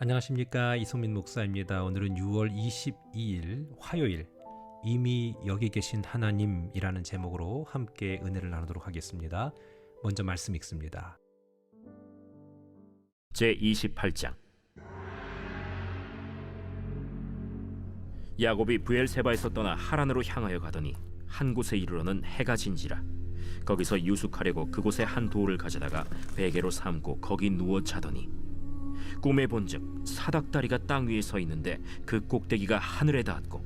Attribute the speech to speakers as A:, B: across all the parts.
A: 안녕하십니까, 이성민 목사입니다. 오늘은 6월 22일 화요일, 이미 여기 계신 하나님이라는 제목으로 함께 은혜를 나누도록 하겠습니다. 먼저 말씀 읽습니다.
B: 제28장. 야곱이 브엘세바에서 떠나 하란으로 향하여 가더니 한 곳에 이르러는 해가 진지라. 거기서 유숙하려고 그곳에 한 돌을 가져다가 베개로 삼고 거기 누워 자더니 꿈에 본즉 사닥다리가 땅 위에 서 있는데 그 꼭대기가 하늘에 닿았고,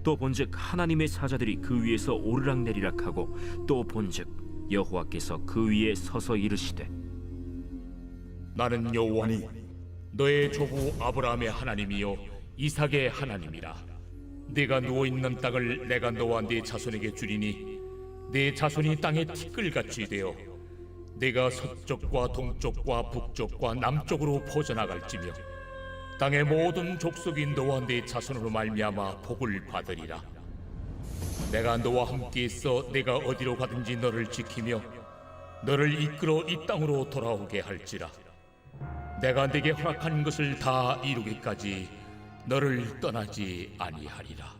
B: 또 본즉 하나님의 사자들이 그 위에서 오르락내리락하고, 또 본즉 여호와께서 그 위에 서서 이르시되,
C: 나는 여호와니 너의 조부 아브라함의 하나님이요 이삭의 하나님이라. 네가 누워있는 땅을 내가 너와 네 자손에게 주리니 네 자손이 땅에 티끌같이 되어 네가 서쪽과 동쪽과 북쪽과 남쪽으로 퍼져나갈지며 땅의 모든 족속이 너와 네 자손으로 말미암아 복을 받으리라. 내가 너와 함께 있어 네가 어디로 가든지 너를 지키며 너를 이끌어 이 땅으로 돌아오게 할지라. 내가 네게 허락한 것을 다 이루기까지 너를 떠나지 아니하리라.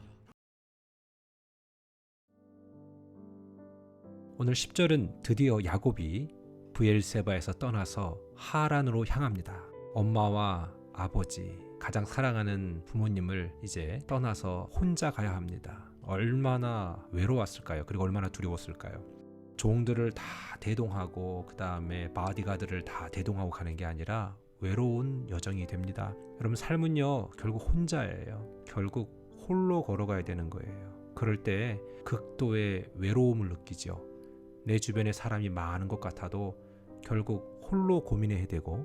A: 오늘 10절은 드디어 야곱이 브엘세바에서 떠나서 하란으로 향합니다. 엄마와 아버지, 가장 사랑하는 부모님을 이제 떠나서 혼자 가야 합니다. 얼마나 외로웠을까요? 그리고 얼마나 두려웠을까요? 종들을 다 대동하고 그 다음에 바디가드를 다 대동하고 가는 게 아니라 외로운 여정이 됩니다. 여러분, 삶은요 결국 혼자예요. 결국 홀로 걸어가야 되는 거예요. 그럴 때 극도의 외로움을 느끼죠. 내 주변에 사람이 많은 것 같아도 결국 홀로 고민해야 되고,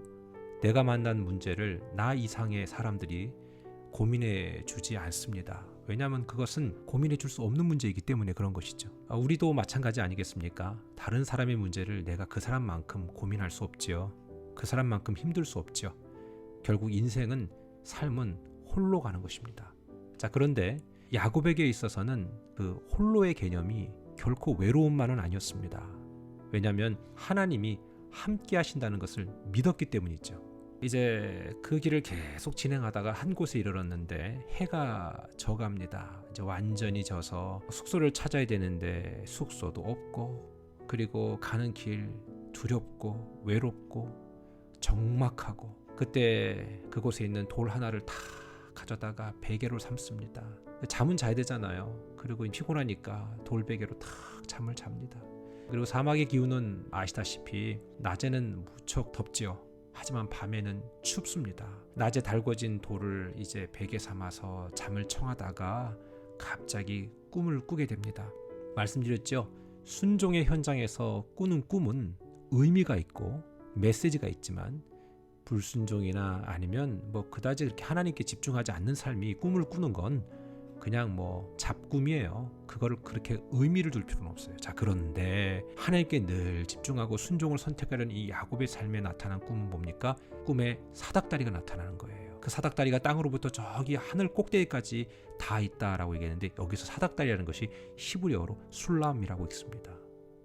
A: 내가 만난 문제를 나 이상의 사람들이 고민해 주지 않습니다. 왜냐하면 그것은 고민해 줄 수 없는 문제이기 때문에 그런 것이죠. 우리도 마찬가지 아니겠습니까? 다른 사람의 문제를 내가 그 사람만큼 고민할 수 없지요. 그 사람만큼 힘들 수 없죠. 결국 인생은, 삶은 홀로 가는 것입니다. 자, 그런데 야곱에게 있어서는 그 홀로의 개념이 결코 외로움만은 아니었습니다. 왜냐하면 하나님이 함께 하신다는 것을 믿었기 때문이죠. 이제 그 길을 계속 진행하다가 한 곳에 이르렀는데 해가 져갑니다. 이제 완전히 져서 숙소를 찾아야 되는데 숙소도 없고, 그리고 가는 길 두렵고 외롭고 적막하고, 그때 그곳에 있는 돌 하나를 다 가져다가 베개로 삼습니다. 잠은 자야 되잖아요. 그리고 피곤하니까 돌베개로 탁 잠을 잡니다. 그리고 사막의 기후는 아시다시피 낮에는 무척 덥지요. 하지만 밤에는 춥습니다. 낮에 달궈진 돌을 이제 베개 삼아서 잠을 청하다가 갑자기 꿈을 꾸게 됩니다. 말씀드렸죠? 순종의 현장에서 꾸는 꿈은 의미가 있고 메시지가 있지만, 불순종이나 아니면 그다지 그렇게 하나님께 집중하지 않는 삶이 꿈을 꾸는 건 그냥 잡꿈이에요. 그거를 그렇게 의미를 둘 필요는 없어요. 자, 그런데 하나님께 늘 집중하고 순종을 선택하려는 이 야곱의 삶에 나타난 꿈은 뭡니까? 꿈에 사닥다리가 나타나는 거예요. 그 사닥다리가 땅으로부터 저기 하늘 꼭대기까지 다 있다라고 얘기했는데, 여기서 사닥다리라는 것이 히브리어로 술람이라고 있습니다.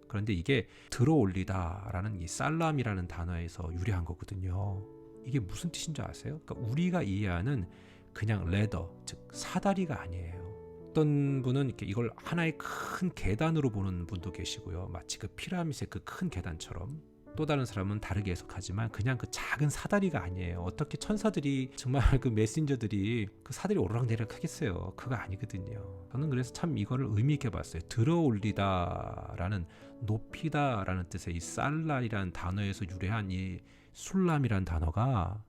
A: 그런데 이게 들어올리다라는 이 살람이라는 단어에서 유래한 거거든요. 이게 무슨 뜻인 줄 아세요? 그러니까 우리가 이해하는 그냥 레더, 즉 사다리가 아니에요. 어떤 분은 이걸 하나의 큰 계단으로 보는 분도 계시고요. 마치 그 피라밋의 그 큰 계단처럼. 또 다른 사람은 다르게 해석하지만 그냥 그 작은 사다리가 아니에요. 어떻게 천사들이, 정말 그 메신저들이 그 사다리 오르락내리락 하겠어요? 그거 아니거든요. 저는 그래서 참 이거를 의미 있게 봤어요. 들어올리다라는, 높이다라는 뜻의 이 살라이라는 단어에서 유래한 이 술람이라는 단어가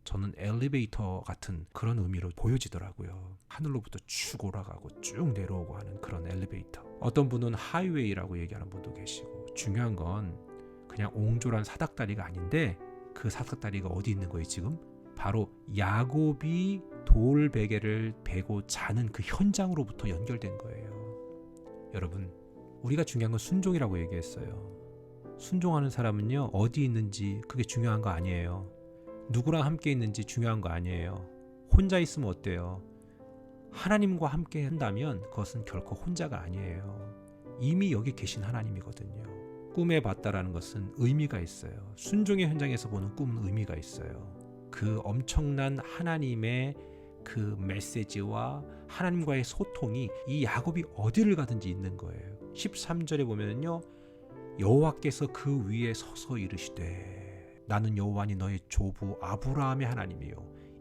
A: 저는 엘리베이터 같은 그런 의미로 보여지더라고요. 하늘로부터 쭉 올라가고 쭉 내려오고 하는 그런 엘리베이터. 어떤 분은 하이웨이라고 얘기하는 분도 계시고, 중요한 건 그냥 옹졸한 사닥다리가 아닌데, 그 사닥다리가 어디 있는 거예요 지금? 바로 야곱이 돌 베개를 베고 자는 그 현장으로부터 연결된 거예요. 여러분, 우리가 중요한 건 순종이라고 얘기했어요. 순종하는 사람은요, 어디 있는지 그게 중요한 거 아니에요. 누구랑 함께 있는지 중요한 거 아니에요. 혼자 있으면 어때요? 하나님과 함께 한다면 그것은 결코 혼자가 아니에요. 이미 여기 계신 하나님이거든요. 꿈에 봤다라는 것은 의미가 있어요. 순종의 현장에서 보는 꿈은 의미가 있어요. 그 엄청난 하나님의 그 메시지와 하나님과의 소통이 이 야곱이 어디를 가든지 있는 거예요. 13절에 보면요, 여호와께서 그 위에 서서 이르시되 나는 여호와니 너의 조부 아브라함의 하나님이요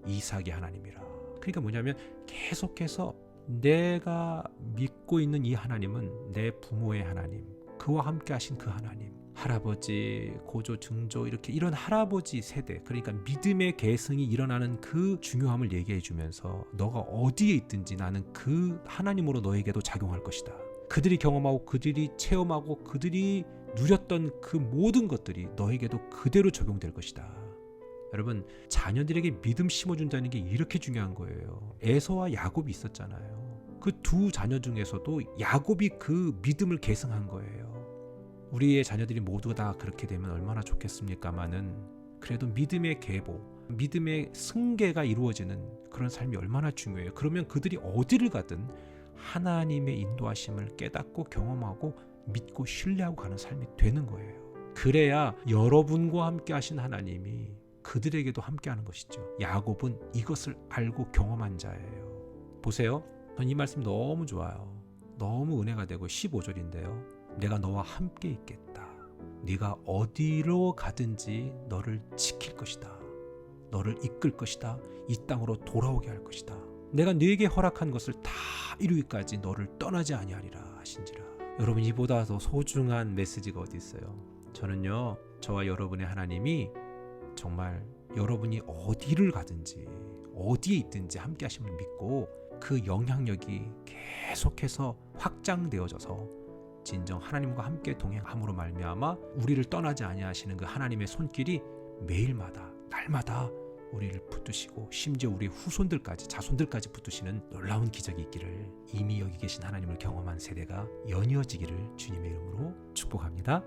A: 이삭의 하나님이라. 그러니까 뭐냐면 계속해서 내가 믿고 있는 이 하나님은 내 부모의 하나님, 그와 함께 하신 그 하나님, 할아버지, 고조, 증조 이렇게 이런 할아버지 세대, 그러니까 믿음의 계승이 일어나는 그 중요함을 얘기해 주면서 너가 어디에 있든지 나는 그 하나님으로 너에게도 작용할 것이다. 그들이 경험하고 그들이 체험하고 그들이 누렸던 그 모든 것들이 너에게도 그대로 적용될 것이다. 여러분, 자녀들에게 믿음 심어준다는 게 이렇게 중요한 거예요. 에서와 야곱이 있었잖아요. 그 두 자녀 중에서도 야곱이 그 믿음을 계승한 거예요. 우리의 자녀들이 모두 다 그렇게 되면 얼마나 좋겠습니까마는 그래도 믿음의 계보, 믿음의 승계가 이루어지는 그런 삶이 얼마나 중요해요. 그러면 그들이 어디를 가든 하나님의 인도하심을 깨닫고 경험하고 믿고 신뢰하고 가는 삶이 되는 거예요. 그래야 여러분과 함께 하신 하나님이 그들에게도 함께 하는 것이죠. 야곱은 이것을 알고 경험한 자예요. 보세요. 전 이 말씀 너무 좋아요. 너무 은혜가 되고 15절인데요. 내가 너와 함께 있겠다. 네가 어디로 가든지 너를 지킬 것이다. 너를 이끌 것이다. 이 땅으로 돌아오게 할 것이다. 내가 네게 허락한 것을 다 이루기까지 너를 떠나지 아니하리라 하신지라. 여러분, 이보다 더 소중한 메시지가 어디 있어요? 저는요, 저와 여러분의 하나님이 정말 여러분이 어디를 가든지 어디에 있든지 함께 하심을 믿고 그 영향력이 계속해서 확장되어져서 진정 하나님과 함께 동행함으로 말미암아 우리를 떠나지 아니하시는 그 하나님의 손길이 매일마다 날마다 우리를 붙드시고 심지어 우리 후손들까지 자손들까지 붙드시는 놀라운 기적이 있기를, 이미 여기 계신 하나님을 경험한 세대가 연이어지기를 주님의 이름으로 축복합니다.